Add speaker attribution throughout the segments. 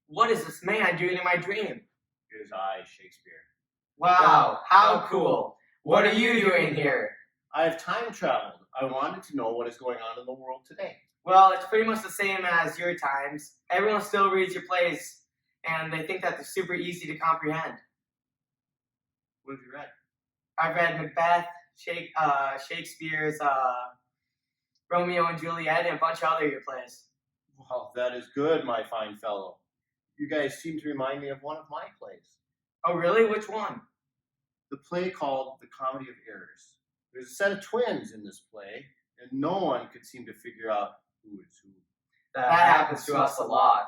Speaker 1: What is this man doing in my dream?
Speaker 2: It is I, Shakespeare.
Speaker 1: Wow, how cool. What are you doing here?
Speaker 2: I have time traveled. I wanted to know what is going on in the world today.
Speaker 1: Well, it's pretty much the same as your times. Everyone still reads your plays, and they think that they're super easy to comprehend.
Speaker 2: What have you read?
Speaker 1: I've read Macbeth, Shakespeare's Romeo and Juliet, and a bunch of other plays.
Speaker 2: Well, that is good, my fine fellow. You guys seem to remind me of one of my plays.
Speaker 1: Oh, really? Which one?
Speaker 2: The play called The Comedy of Errors. There's a set of twins in this play, and no one could seem to figure out who is who.
Speaker 1: That happens to us a lot.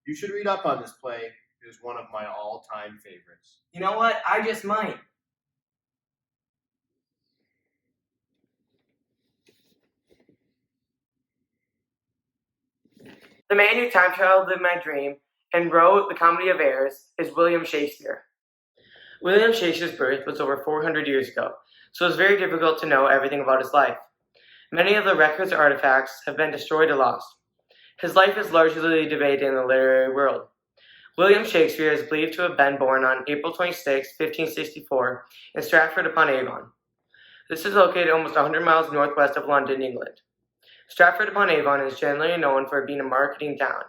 Speaker 2: You should read up on this play. It is one of my all-time favorites.
Speaker 1: You know what? I just might. The man who time traveled in my dream and wrote The Comedy of Errors is William Shakespeare. William Shakespeare's birth was over 400 years ago, so it's very difficult to know everything about his life. Many of the records or artifacts have been destroyed or lost. His life is largely debated in the literary world. William Shakespeare is believed to have been born on April 26, 1564, in Stratford-upon-Avon. This is located almost 100 miles northwest of London, England. Stratford-upon-Avon is generally known for being a marketing town.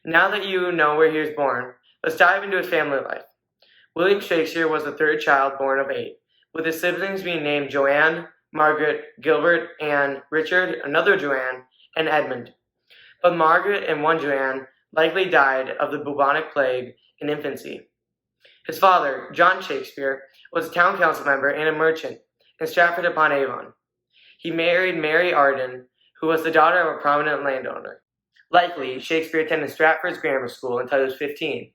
Speaker 1: Now that you know where he was born, let's dive into his family life. William Shakespeare was the third child born of 8, with his siblings being named Joanne, Margaret, Gilbert, Anne, Richard, another Joanne, and Edmund. But Margaret and one Joanne likely died of the bubonic plague in infancy. His father, John Shakespeare, was a town council member and a merchant in Stratford-upon-Avon. He married Mary Arden, who was the daughter of a prominent landowner. Likely, Shakespeare attended Stratford's grammar school until he was 15.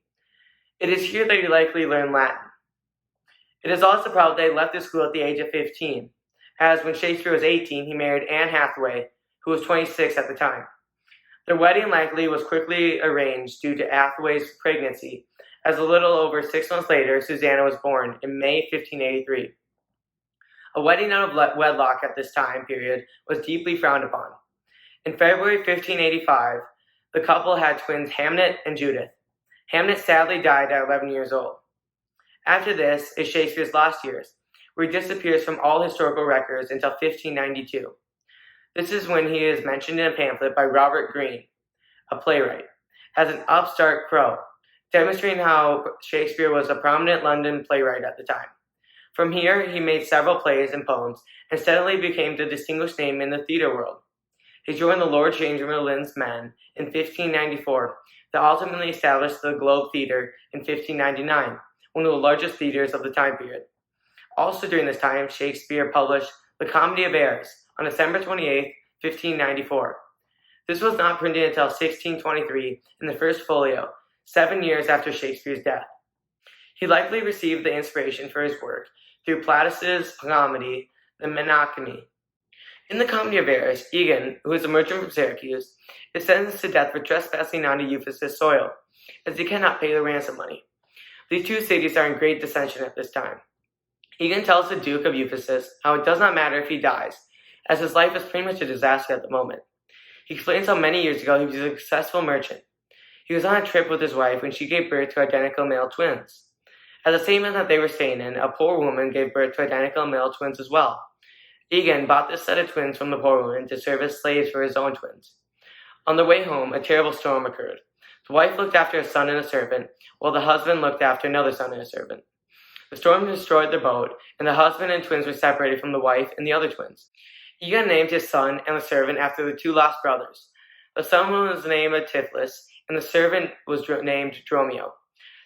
Speaker 1: It is here that he likely learned Latin. It is also probable that he left the school at the age of 15, as when Shakespeare was 18, he married Anne Hathaway, who was 26 at the time. Their wedding likely was quickly arranged due to Hathaway's pregnancy, as a little over 6 months later, Susanna was born in May 1583. A wedding out of wedlock at this time period was deeply frowned upon. In February 1585, the couple had twins Hamnet and Judith. Hamnet sadly died at 11 years old. After this is Shakespeare's last years, where he disappears from all historical records until 1592. This is when he is mentioned in a pamphlet by Robert Greene, a playwright, as an upstart crow, demonstrating how Shakespeare was a prominent London playwright at the time. From here, he made several plays and poems and steadily became the distinguished name in the theater world. He joined the Lord Chamberlain's Men in 1594 that ultimately established the Globe Theatre in 1599, one of the largest theaters of the time period. Also during this time, Shakespeare published The Comedy of Errors on December 28, 1594. This was not printed until 1623 in the first folio, 7 years after Shakespeare's death. He likely received the inspiration for his work through Plautus's comedy, The Menachmi. In The Comedy of Errors, Egan, who is a merchant from Syracuse, is sentenced to death for trespassing onto Euphys's soil, as he cannot pay the ransom money. These two cities are in great dissension at this time. Egan tells the Duke of Ephesus how it does not matter if he dies, as his life is pretty much a disaster at the moment. He explains how many years ago he was a successful merchant. He was on a trip with his wife when she gave birth to identical male twins. At the same inn that they were staying in, a poor woman gave birth to identical male twins as well. Egan bought this set of twins from the poor woman to serve as slaves for his own twins. On the way home, a terrible storm occurred. The wife looked after a son and a servant, while the husband looked after another son and a servant. The storm destroyed their boat, and the husband and twins were separated from the wife and the other twins. Egan named his son and the servant after the two lost brothers. The son was named Tiflis, and the servant was named Dromio.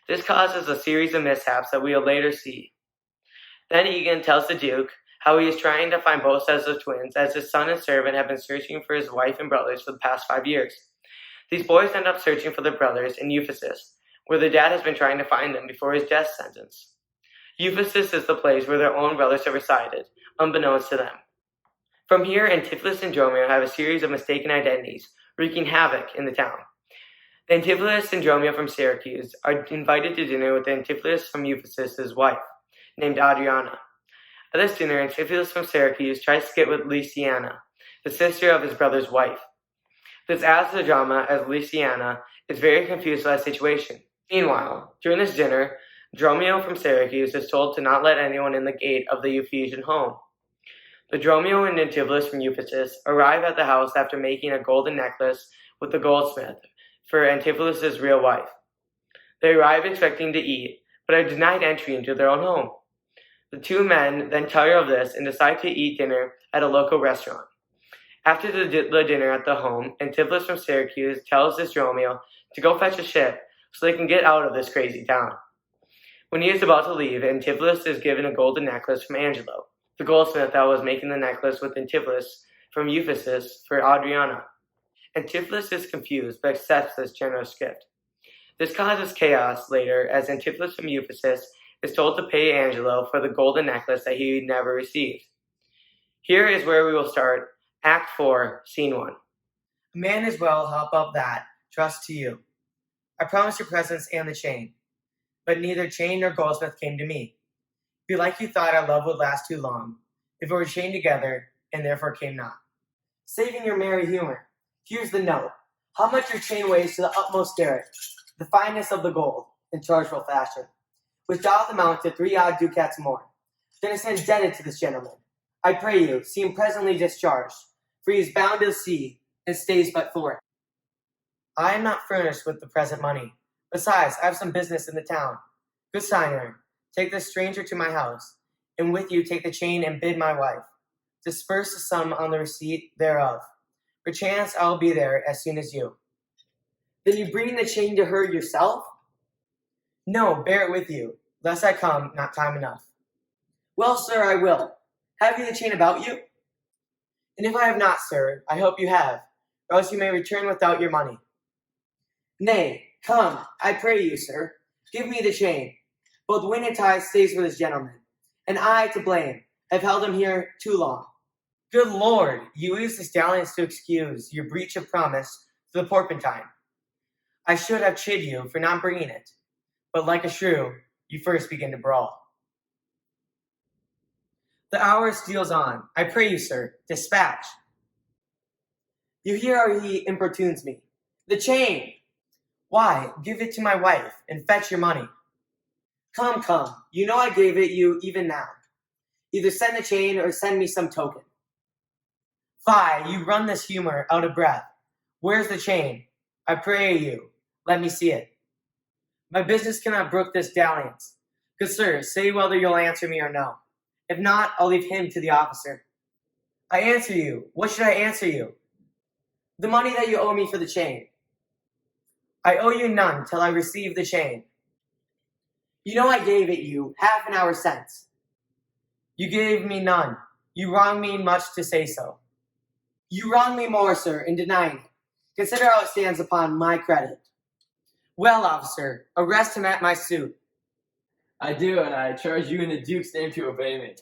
Speaker 1: This causes a series of mishaps that we will later see. Then Egan tells the Duke how he is trying to find both sets of twins, as his son and servant have been searching for his wife and brothers for the past 5 years. These boys end up searching for their brothers in Ephesus, where their dad has been trying to find them before his death sentence. Ephesus is the place where their own brothers have resided, unbeknownst to them. From here, Antipholus and Dromio have a series of mistaken identities, wreaking havoc in the town. The Antipholus and Dromio from Syracuse are invited to dinner with Antipholus from Ephesus' wife, named Adriana. At this dinner, Antipholus from Syracuse tries to get with Lysiana, the sister of his brother's wife. This adds to the drama as Lysiana is very confused by the situation. Meanwhile, during this dinner, Dromio from Syracuse is told to not let anyone in the gate of the Ephesian home. The Dromio and Antipholus from Ephesus arrive at the house after making a golden necklace with the goldsmith for Antipholus' real wife. They arrive expecting to eat, but are denied entry into their own home. The two men then tire of this and decide to eat dinner at a local restaurant. After the dinner at the home, Antipholus from Syracuse tells this Dromio to go fetch a ship so they can get out of this crazy town. When he is about to leave, Antipholus is given a golden necklace from Angelo, the goldsmith that was making the necklace with Antipholus from Ephesus for Adriana. Antipholus is confused but accepts this generous gift. This causes chaos later as Antipholus from Ephesus is told to pay Angelo for the golden necklace that he never received. Here is where we will start Act 4, Scene 1.
Speaker 3: A man as well help up that, trust to you. I promised your presence and the chain, but neither chain nor goldsmith came to me. Belike you thought our love would last too long, if we were chained together, and therefore came not. Saving your merry humor, here's the note. How much your chain weighs to the utmost derrick, the fineness of the gold, in chargeable fashion, which doth amount to 3 odd ducats more. Then I stand indebted to this gentleman. I pray you, see him presently discharged, for he is bound to the sea, and stays but for it. I am not furnished with the present money. Besides, I have some business in the town. Good signer, take this stranger to my house, and with you take the chain and bid my wife. Disperse the sum on the receipt thereof. Perchance I will be there as soon as you. Then you bring the chain to her yourself? No, bear it with you, lest I come not time enough. Well, sir, I will. Have you the chain about you? And if I have not, sir, I hope you have, or else you may return without your money. Nay, come, I pray you, sir, give me the chain. Both wind and tide stays with this gentleman, and I, to blame, have held him here too long. Good Lord, you use this dalliance to excuse your breach of promise to the porpentine. I should have chid you for not bringing it, but like a shrew, you first begin to brawl. The hour steals on. I pray you, sir, dispatch. You hear how he importunes me. The chain! Why, give it to my wife, and fetch your money. Come, you know I gave it you even now. Either send the chain or send me some token. Fie, you run this humor out of breath. Where's the chain? I pray you, let me see it. My business cannot brook this dalliance. Good sir, say whether you'll answer me or no. If not, I'll leave him to the officer. I answer you. What should I answer you? The money that you owe me for the chain. I owe you none till I receive the chain. You know I gave it you half an hour since. You gave me none. You wrong me much to say so. You wrong me more, sir, in denying it. Consider how it stands upon my credit. Well, officer, arrest him at my suit.
Speaker 4: I do, and I charge you in the Duke's name to obey me.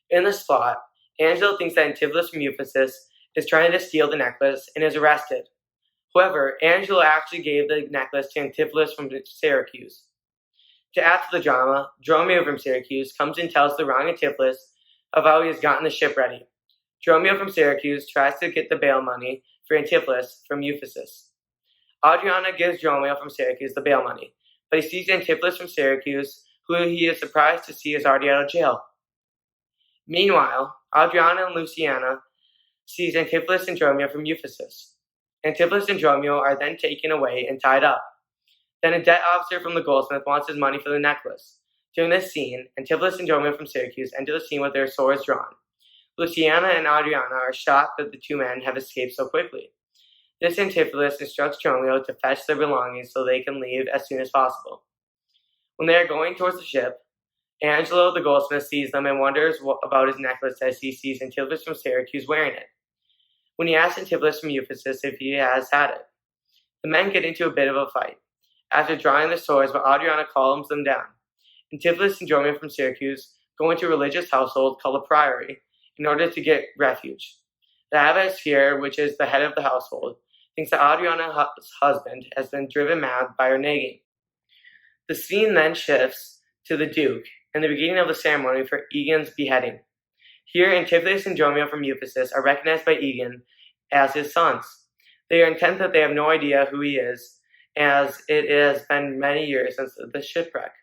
Speaker 1: In the spot, Angelo thinks that Antipholus from Ephesus is trying to steal the necklace and is arrested. However, Angelo actually gave the necklace to Antipholus from Syracuse. To add to the drama, Dromio from Syracuse comes and tells the wrong Antipholus of how he has gotten the ship ready. Dromio from Syracuse tries to get the bail money for Antipholus from Ephesus. Adriana gives Dromio from Syracuse the bail money, but he sees Antipholus from Syracuse, who he is surprised to see is already out of jail. Meanwhile, Adriana and Luciana sees Antipholus and Dromio from Ephesus. Antipholus and Dromio are then taken away and tied up. Then a debt officer from the goldsmith wants his money for the necklace. During this scene, Antipholus and Dromio from Syracuse enter the scene with their swords drawn. Luciana and Adriana are shocked that the two men have escaped so quickly. This Antipholus instructs Dromio to fetch their belongings so they can leave as soon as possible. When they are going towards the ship, Angelo the goldsmith sees them and wonders about his necklace as he sees Antipholus from Syracuse wearing it. When he asks Antipholus from Ephesus if he has had it, the men get into a bit of a fight. After drawing their swords, but Adriana calms them down. Antipholus and Dromio from Syracuse go into a religious household called a priory in order to get refuge. The abbess here, which is the head of the household, thinks that Adriana's husband has been driven mad by her nagging. The scene then shifts to the Duke and the beginning of the ceremony for Egan's beheading. Here, Antipholus and Dromio from Ephesus are recognized by Egan as his sons. They are intent that they have no idea who he is, as it has been many years since the shipwreck.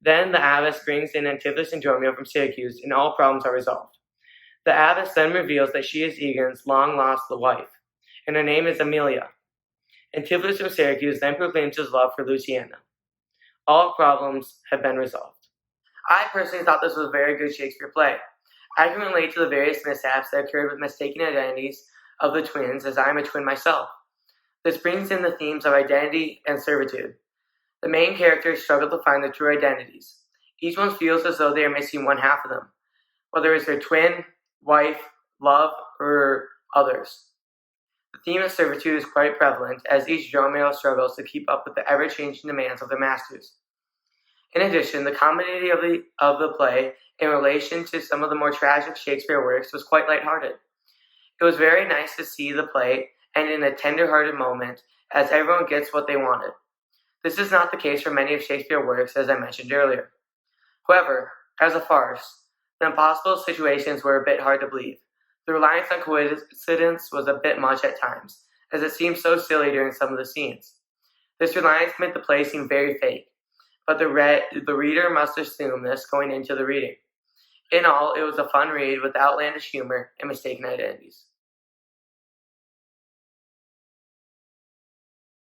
Speaker 1: Then the abbess brings in Antipholus and Dromio from Syracuse, and all problems are resolved. The abbess then reveals that she is Egan's long-lost wife, and her name is Amelia. Antipholus from Syracuse then proclaims his love for Luciana. All problems have been resolved. I personally thought this was a very good Shakespeare play. I can relate to the various mishaps that occurred with mistaken identities of the twins, as I am a twin myself. This brings in the themes of identity and servitude. The main characters struggle to find their true identities. Each one feels as though they are missing one half of them, whether it's their twin, wife, love, or others. The theme of servitude is quite prevalent, as each Dromio struggles to keep up with the ever-changing demands of their masters. In addition, the comedy of the play in relation to some of the more tragic Shakespeare works was quite lighthearted. It was very nice to see the play end in a tender-hearted moment, as everyone gets what they wanted. This is not the case for many of Shakespeare's works, as I mentioned earlier. However, as a farce, the impossible situations were a bit hard to believe. The reliance on coincidence was a bit much at times, as it seemed so silly during some of the scenes. This reliance made the play seem very fake, but the reader must assume this going into the reading. In all, it was a fun read with outlandish humor and mistaken identities.